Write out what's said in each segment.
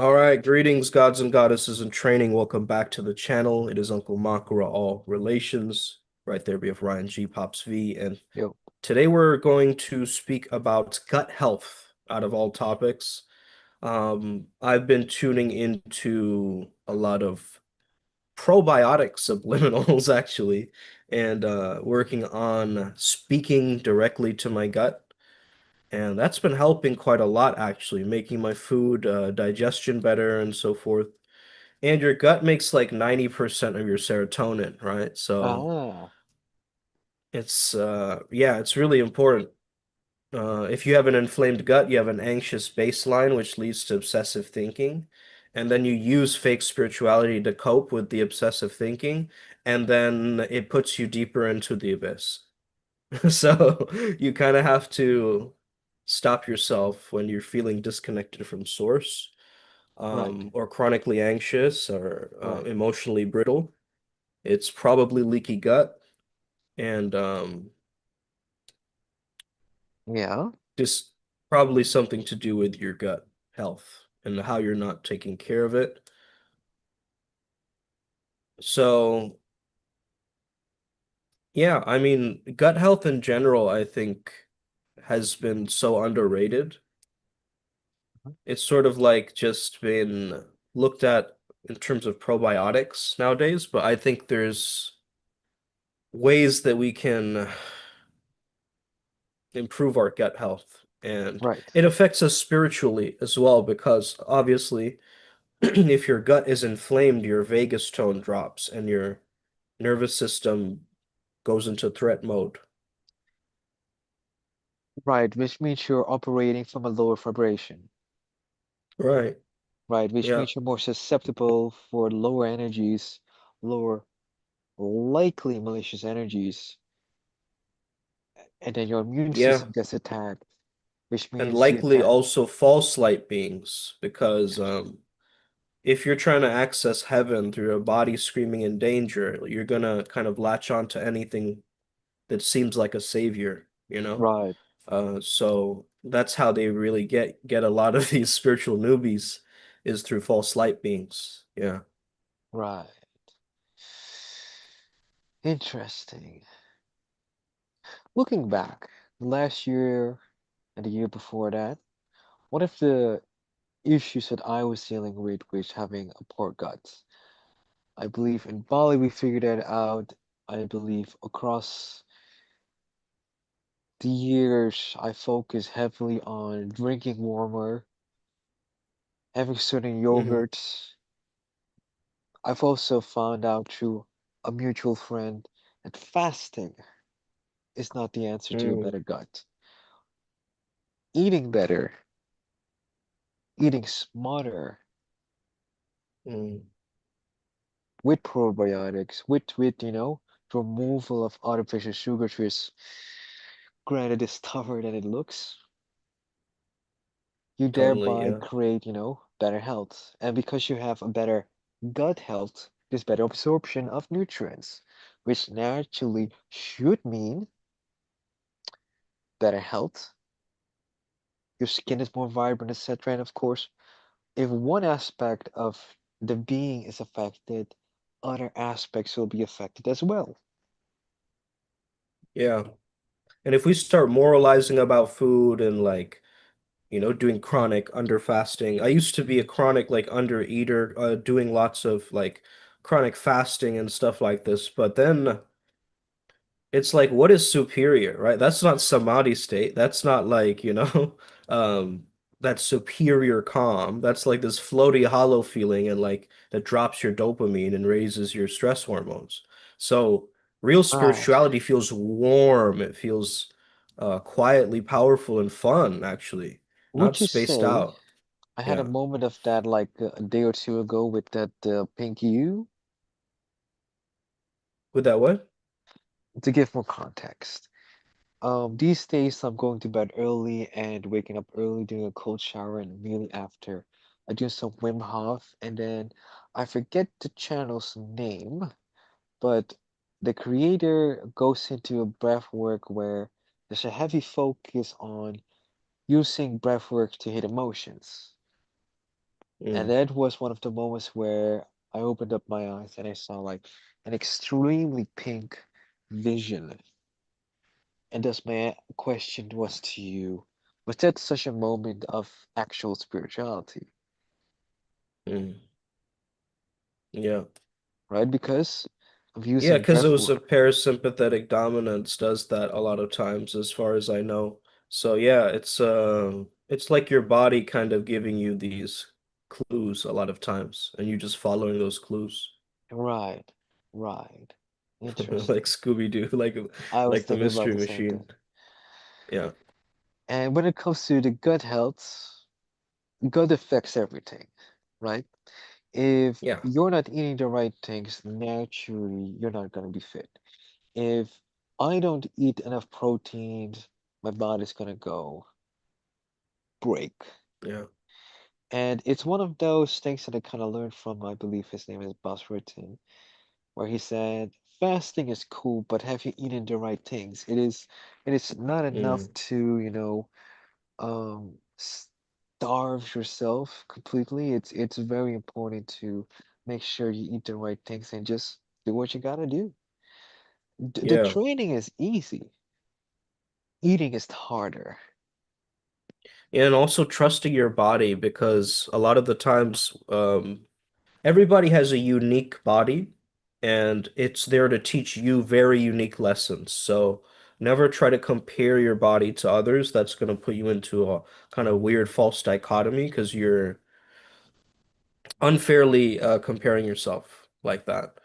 All right, greetings, gods and goddesses in training. Welcome back to the channel. It is Uncle Makara, all relations. Right there, we have Ryan G, Pops V, and Yo. today we're going to speak about gut health out of all topics. I've been tuning into a lot of probiotic subliminals actually, and working on speaking directly to my gut. And that's been helping quite a lot, actually, making my food digestion better and so forth. And your gut makes like 90% of your serotonin, right? So Ah, yeah, it's really important. If you have an inflamed gut, you have an anxious baseline, which leads to obsessive thinking. And then you use fake spirituality to cope with the obsessive thinking, and then it puts you deeper into the abyss. So you kind of have to stop yourself when you're feeling disconnected from source, right, or chronically anxious or right. emotionally brittle. It's probably leaky gut and Yeah, just probably something to do with your gut health and how you're not taking care of it. So, yeah, I mean, gut health in general, I think, has been so underrated. It's sort of like just been looked at in terms of probiotics nowadays, but I think there's ways that we can improve our gut health. And right, it affects us spiritually as well, because obviously, if your gut is inflamed, your vagus tone drops and your nervous system goes into threat mode. right, which means you're operating from a lower vibration, Right. right, which Yeah. means you're more susceptible for lower energies, lower likely malicious energies, and then your immune Yeah. system gets attacked, which And means you likely attack. also false light beings, because Yes, if you're trying to access heaven through a body screaming in danger, you're gonna kind of latch on to anything that seems like a savior, you know? right, So that's how they really get a lot of these spiritual newbies is through false light beings. Yeah. right. Interesting. Looking back, last year and the year before that, one of the issues that I was dealing with was having a poor gut. I believe in Bali we figured that out. I believe across the years I focused heavily on drinking warmer, having certain Hmm. yogurts. I've also found out through a mutual friend that fasting is not the answer to a Mm, better gut. Eating better, eating smarter, mm, with probiotics, with the removal of artificial sugars, which is granted is tougher than it looks. You totally. thereby Yeah. create better health. And because you have a better gut health, there's better absorption of nutrients, which naturally should mean better health. Your skin is more vibrant, etc. And of course, if one aspect of the being is affected, other aspects will be affected as well. Yeah. And if we start moralizing about food and like, doing chronic under fasting. I used to be a chronic like under eater, doing lots of like chronic fasting and stuff like this. But then it's like, what is superior, right? That's not samadhi state. That's not like, um, that superior calm. That's like this floaty, hollow feeling and like that drops your dopamine and raises your stress hormones. So real Right. spirituality feels warm. It feels quietly powerful and fun, actually, not Would you spaced say out. I had a Yeah. moment of that like a day or two ago with that pink you? With that what? To give more context. These days I'm going to bed early and waking up early, doing a cold shower, and immediately after I do some Wim Hof, and then I forget the channel's name, but the creator goes into a breath work where there's a heavy focus on using breath work to hit emotions. And mm, that was one of the moments where I opened up my eyes and I saw like an extremely pink vision. And thus my question was to you, was that such a moment of actual spirituality, mm. Yeah. right? Because of Yeah, using because it breath was a work. parasympathetic dominance does that a lot of times, as far as I know. So yeah, it's like your body kind of giving you these clues a lot of times, and you just following those clues. Right, right. Like Interesting. Scooby-Doo, I was like the thinking about Mystery the same Machine. thing. Yeah, And when it comes to the gut health, gut affects everything, right? If yeah, you're not eating the right things, naturally, you're not going to be fit. If I don't eat enough proteins, my body's going to go break. yeah, And it's one of those things that I kind of learned from, I believe his name is Boss Rutten, where he said, fasting is cool, but have you eaten the right things? It is not enough mm, to, starve yourself completely. It's very important to make sure you eat the right things and just do what you gotta do. The yeah. training is easy. Eating is harder. And also trusting your body because a lot of the times, everybody has a unique body and it's there to teach you very unique lessons. So never try to compare your body to others. That's going to put you into a kind of weird false dichotomy because you're unfairly comparing yourself like that.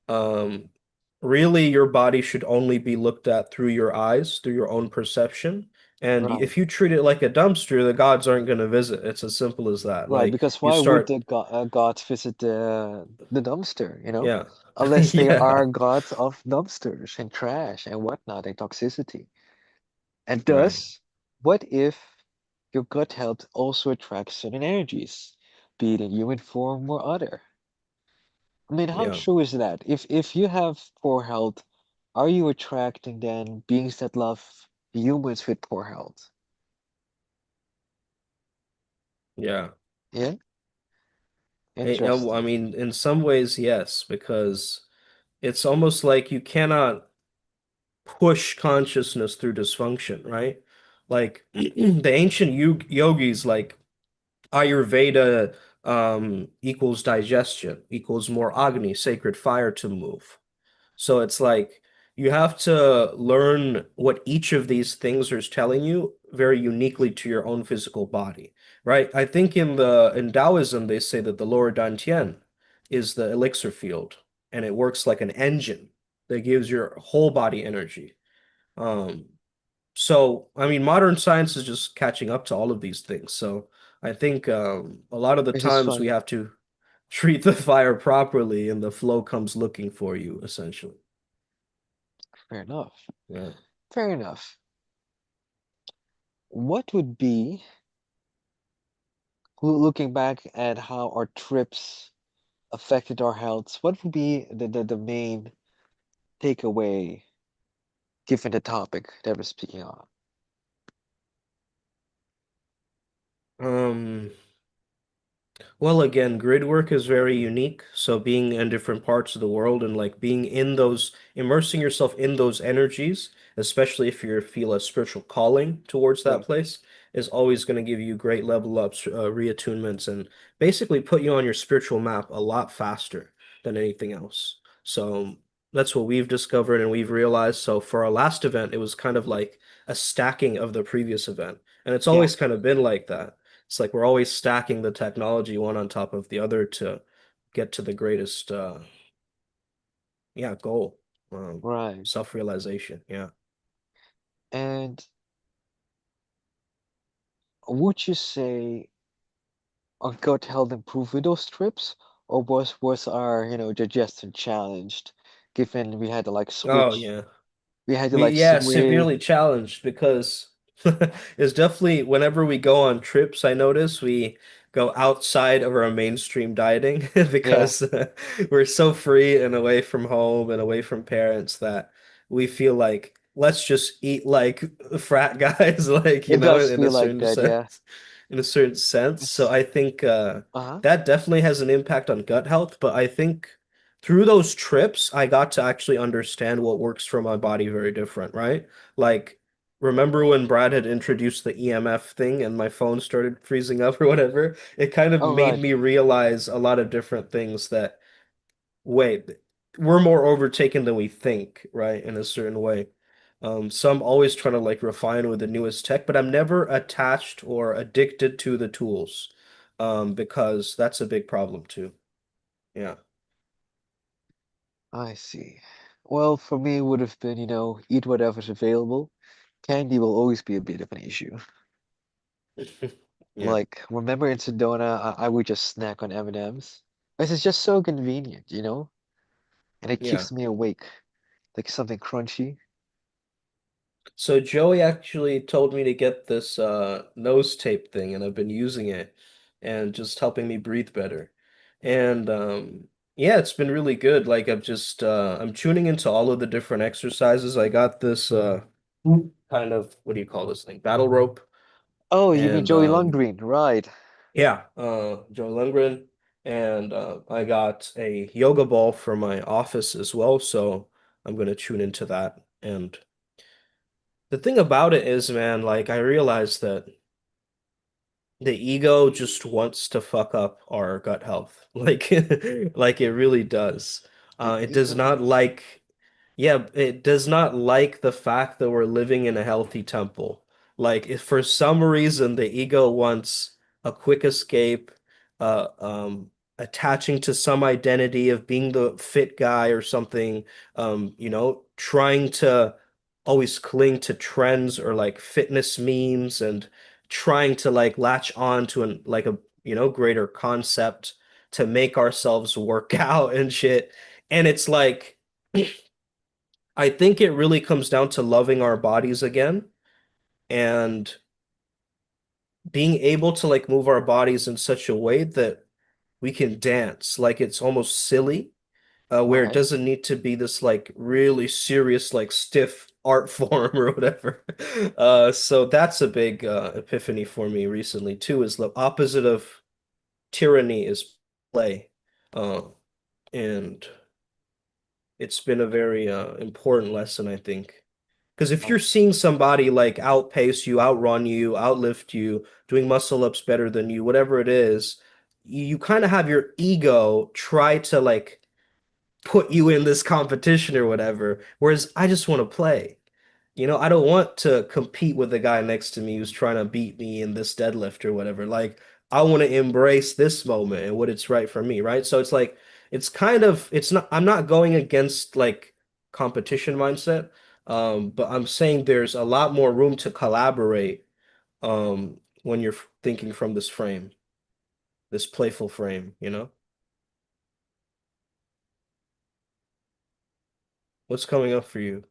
Um, Really, your body should only be looked at through your eyes, through your own perception. And Right. if you treat it like a dumpster, the gods aren't going to visit. It's as simple as that. Right, Like because you why would start, the gods visit the dumpster? yeah, Unless they yeah, are gods of dumpsters and trash and whatnot and toxicity. And right, thus, what if your gut health also attracts certain energies, be it in human form or other? I mean, how yeah, true is that? If you have poor health, are you attracting then beings that love humans with poor health? yeah. Yeah, I interesting. mean, in some ways, yes, because it's almost like you cannot push consciousness through dysfunction, right? Like the ancient yogis, like Ayurveda, equals digestion, equals more Agni, sacred fire to move. So it's like you have to learn what each of these things is telling you very uniquely to your own physical body, right? I think in Taoism they say that the lower dantian is the elixir field, and it works like an engine that gives your whole body energy. Um, so I mean, modern science is just catching up to all of these things. So I think a lot of the Which is times we fun. have to treat the fire properly, and the flow comes looking for you, essentially. Fair enough. Yeah. Fair enough. What would be, looking back at how our trips affected our health, what would be the main takeaway given the topic that we're speaking on? Um, well, again, grid work is very unique. So being in different parts of the world and like being in those, immersing yourself in those energies, especially if you feel a spiritual calling towards that Yeah, place, is always going to give you great level ups, reattunements, and basically put you on your spiritual map a lot faster than anything else. So that's what we've discovered and we've realized. So for our last event, it was kind of like a stacking of the previous event. And it's yeah, always kind of been like that. It's like we're always stacking the technology one on top of the other to get to the greatest yeah, goal. right. Self-realization. Yeah. And would you say our gut health improved with those trips, or was our, digestion challenged, given we had to like Oh switch, yeah. we had to We like yeah, switch. severely challenged because it's definitely whenever we go on trips, I notice we go outside of our mainstream dieting Yeah, because we're so free and away from home and away from parents that we feel like let's just eat like frat guys, like, it does in a feel like certain that. Yeah, sense. in a certain sense. So It's I think uh-huh. that definitely has an impact on gut health. But I think through those trips, I got to actually understand what works for my body very different, right? Like, remember when Brad had introduced the EMF thing and my phone started freezing up or whatever? It kind of Oh made right. me realize a lot of different things that, wait, we're more overtaken than we think, right? In a certain way. So I'm always trying to like refine with the newest tech, but I'm never attached or addicted to the tools, because that's a big problem too. Yeah. I see. Well, for me, it would have been, eat whatever's available. Candy will always be a bit of an issue. Yeah. Like, remember in Sedona, I would just snack on M&Ms. This is just so convenient, and it Yeah. keeps me awake. Like something crunchy. So Joey actually told me to get this nose tape thing, and I've been using it and just helping me breathe better. And yeah, it's been really good. Like I'm tuning into all of the different exercises. I got this kind of, what do you call this thing? Battle rope. Oh, you mean And Joey Lundgren, right? yeah, Joey Lundgren. And I got a yoga ball for my office as well, so I'm gonna tune into that. And the thing about it is, man, like I realized that the ego just wants to fuck up our gut health. Like like it really does. The It does not ego. like yeah, it does not like the fact that we're living in a healthy temple. Like if for some reason the ego wants a quick escape, uh attaching to some identity of being the fit guy or something, trying to always cling to trends or like fitness memes and trying to like latch on to an like a greater concept to make ourselves work out and shit. And it's like I think it really comes down to loving our bodies again and being able to like move our bodies in such a way that we can dance like it's almost silly, All where it right. doesn't need to be this like really serious like stiff art form or whatever. So that's a big epiphany for me recently too, is the opposite of tyranny is play. Uh, and it's been a very important lesson, I think. Because if Uh, you're seeing somebody like outpace you, outrun you, outlift you, doing muscle ups better than you, whatever it is, you kind of have your ego try to like put you in this competition or whatever. Whereas I just want to play. I don't want to compete with the guy next to me who's trying to beat me in this deadlift or whatever. Like, I want to embrace this moment and what it's right for me, right? So it's like, it's not, I'm not going against like competition mindset, but I'm saying there's a lot more room to collaborate, when you're thinking from this frame, this playful frame. What's coming up for you?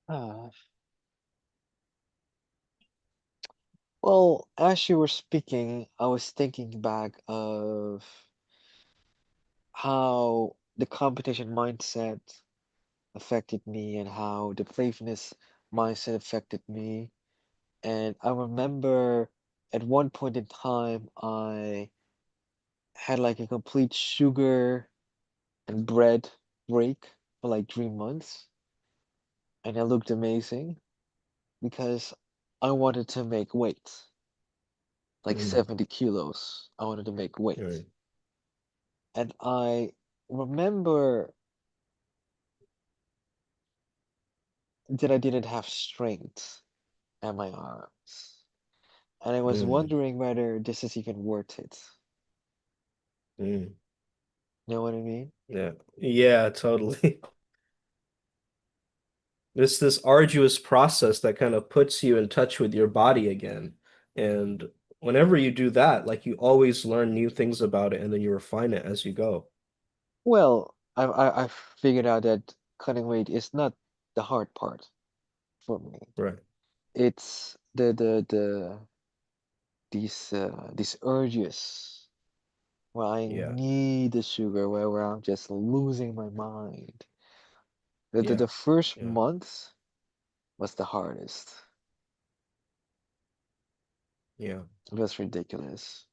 uh, well, as you were speaking, I was thinking back of how the competition mindset affected me and how the playfulness mindset affected me. And I remember at one point in time, I had like a complete sugar and bread break for like 3 months. And I looked amazing because I wanted to make weight, like Mm, 70 kilos. I wanted to make weight. right. And I remember that I didn't have strength at my arms. And I was Mm, wondering whether this is even worth it. mm. You know what I mean? Yeah. Yeah, totally. It's this arduous process that kind of puts you in touch with your body again. And whenever you do that, like you always learn new things about it and then you refine it as you go. Well, I figured out that cutting weight is not the hard part for me. Right. It's these urges where I Yeah. need the sugar, where I'm just losing my mind. The Yeah. the first Yeah. month was the hardest. Yeah. That's ridiculous.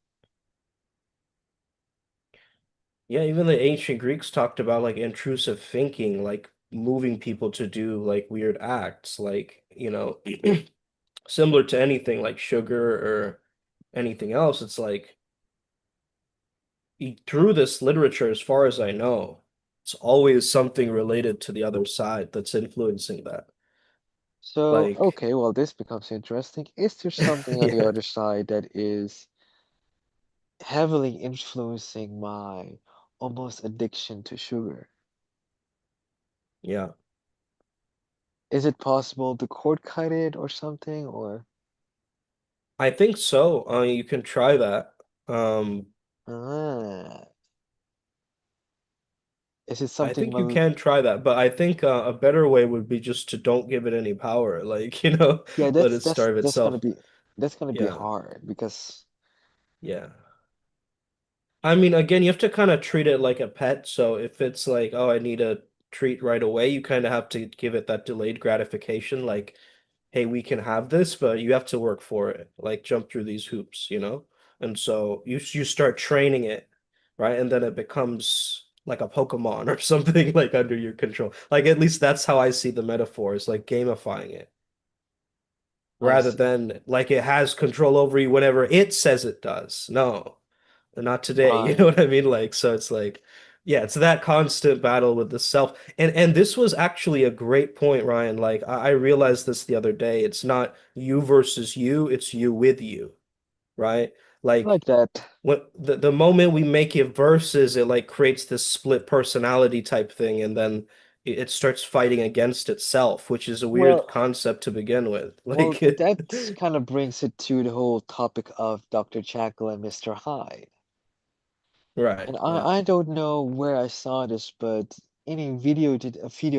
Yeah, even the ancient Greeks talked about like intrusive thinking, like moving people to do like weird acts, like, similar to anything like sugar or anything else. It's like through this literature, as far as I know, it's always something related to the other side that's influencing that. So, Like, okay, well, this becomes interesting. Is there something on the yeah, other side that is heavily influencing my almost addiction to sugar? yeah. Is it possible to cord cut it or something? Or I think so. You can try that. Um, ah, is it I something think you mal can try that, but I think a better way would be just to don't give it any power. Like, yeah, let that's it that's starve that's gonna itself. be that's gonna be Yeah, hard because yeah. I mean, again, you have to kind of treat it like a pet. So if it's like, oh, I need a treat right away, you kind of have to give it that delayed gratification. Like, hey, we can have this, but you have to work for it. Like, jump through these hoops. And so you start training it, right? And then it becomes like a Pokemon or something like under your control. Like, at least that's how I see the metaphor. It's like gamifying it I rather see. than like it has control over you whenever it says it does. No. Not today. You know Right. what I mean? Like, so it's like, yeah, it's that constant battle with the self. And this was actually a great point, Ryan. Like, I realized this the other day. It's not you versus you, it's you with you, right? I like Like that. when the moment we make it versus, it like creates this split personality type thing, and then it starts fighting against itself, which is a weird Well, concept to begin with. well, Like, that kind of brings it to the whole topic of Dr. Jekyll and Mr. Hyde. right, And yeah. I don't know where I saw this, but in a video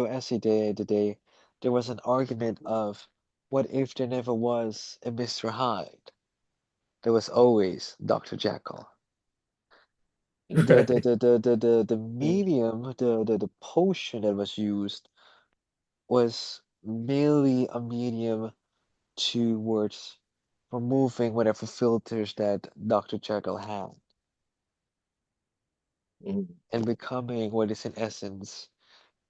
essay today, there was an argument of what if there never was a Mr. Hyde? There was always Dr. Jekyll. Right. The medium, the potion that was used was merely a medium towards removing whatever filters that Dr. Jekyll had Mm. and becoming what is in essence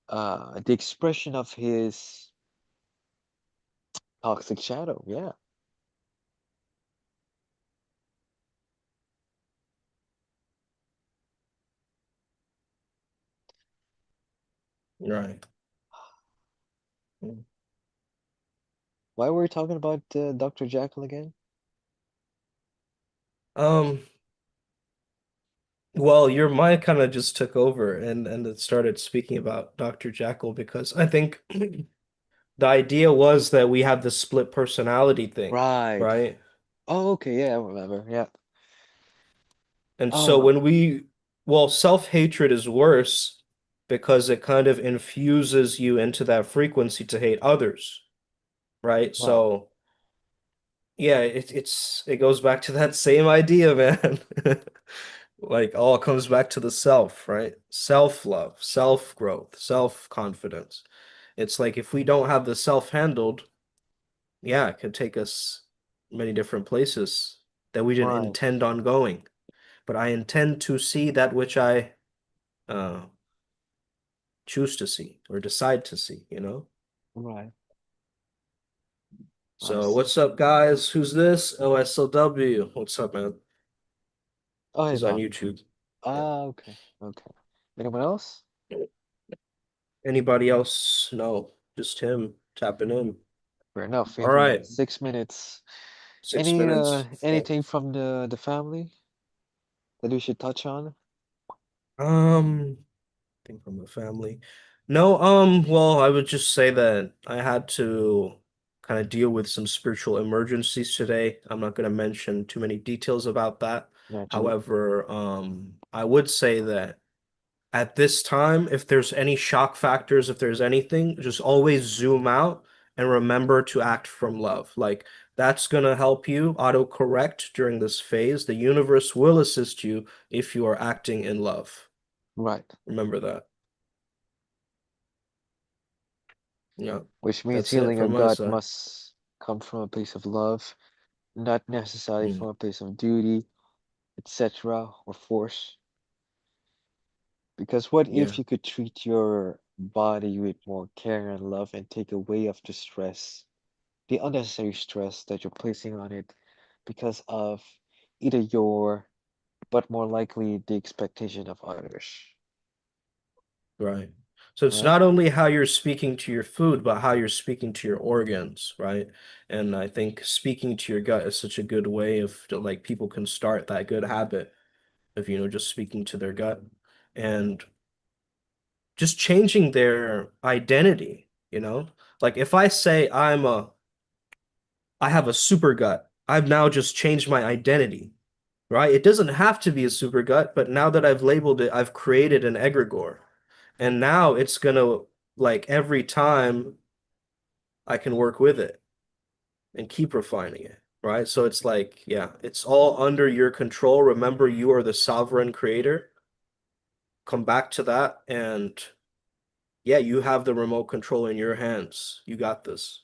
the expression of his toxic shadow. Yeah. Right. Why were we talking about Dr. Jekyll again? Um, well, your mind kind of just took over and it started speaking about Dr. Jekyll because I think the idea was that we have this split personality thing, Right. right? Oh, okay. Yeah, I remember. Yeah. And so Oh, when well, self-hatred is worse because it kind of infuses you into that frequency to hate others, right? right. So yeah, it goes back to that same idea, man. Like all comes back to the self, right? Self-love, self-growth, self-confidence. It's like if we don't have the self handled, yeah, it could take us many different places that we didn't Right. intend on going. But I intend to see that which I uh, choose to see or decide to see? Right. I So see. what's up, guys? Who's this? OSLW. What's up, man? Oh, hey, He's on Bob. YouTube. Yeah. Ah, okay. Okay. Anyone else? Anybody else? No, just him tapping in. Fair enough. We All have right, 6 minutes. 6 minutes. Yeah. Anything from the family that we should touch on? Um, thing from the family. No, well, I would just say that I had to kind of deal with some spiritual emergencies today. I'm not going to mention too many details about that. Naturally. However, I would say that at this time, if there's any shock factors, if there's anything, just always zoom out and remember to act from love. Like that's going to help you autocorrect during this phase. The universe will assist you if you are acting in love. Right. Remember that. Yeah, Which means that's it healing from of my God side. must come from a place of love. not necessarily Mm, from a place of duty, etc., or force. Because what yeah, if you could treat your body with more care and love and take away of the stress, the unnecessary stress that you're placing on it because of either your, but more likely the expectation of others, right. So it's right? not only how you're speaking to your food, but how you're speaking to your organs, right? And I think speaking to your gut is such a good way of like people can start that good habit of, just speaking to their gut and just changing their identity, you know? Like if I say I have a super gut, I've now just changed my identity, right? It doesn't have to be a super gut, but now that I've labeled it, I've created an egregore. And now it's gonna like every time I can work with it and keep refining it, right? So it's like, yeah, it's all under your control. Remember, you are the sovereign creator. Come back to that and yeah, you have the remote control in your hands. You got this.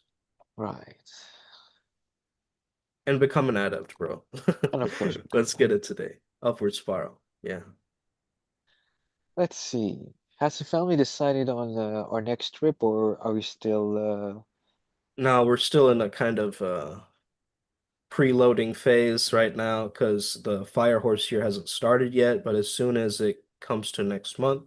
Right. And become an adept, bro. And of course, Let's get it today. Upward spiral. Yeah. let's see. Has the family decided on our next trip, or are we still Now we're still in a kind of preloading phase right now because the fire horse here hasn't started yet, but as soon as it comes to next month,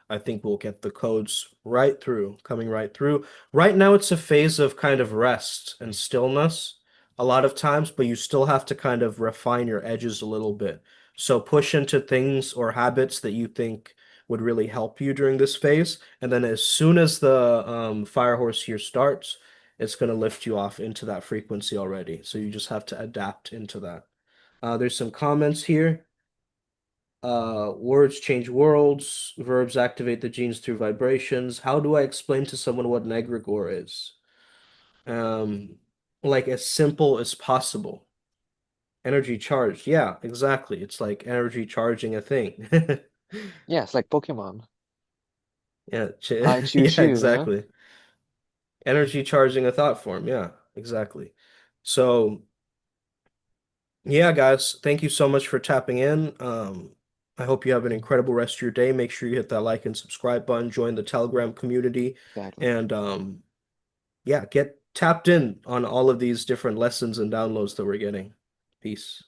I think we'll get the codes right through, coming right through. Right now, it's a phase of kind of rest and stillness a lot of times, but you still have to kind of refine your edges a little bit. So push into things or habits that you think would really help you during this phase. And then as soon as the fire horse here starts, it's going to lift you off into that frequency already. So you just have to adapt into that. There's some comments here. Words change worlds. Verbs activate the genes through vibrations. How do I explain to someone what an egregore is? Um, like as simple as possible. Energy charged. Yeah, exactly. It's like energy charging a thing. yeah, it's like Pokemon. Yeah, I choose yeah, you, huh? exactly. Energy charging a thought form. Yeah, exactly. So yeah, guys, thank you so much for tapping in. I hope you have an incredible rest of your day. Make sure you hit that like and subscribe button, join the Telegram community, Exactly. and yeah, get tapped in on all of these different lessons and downloads that we're getting. Peace.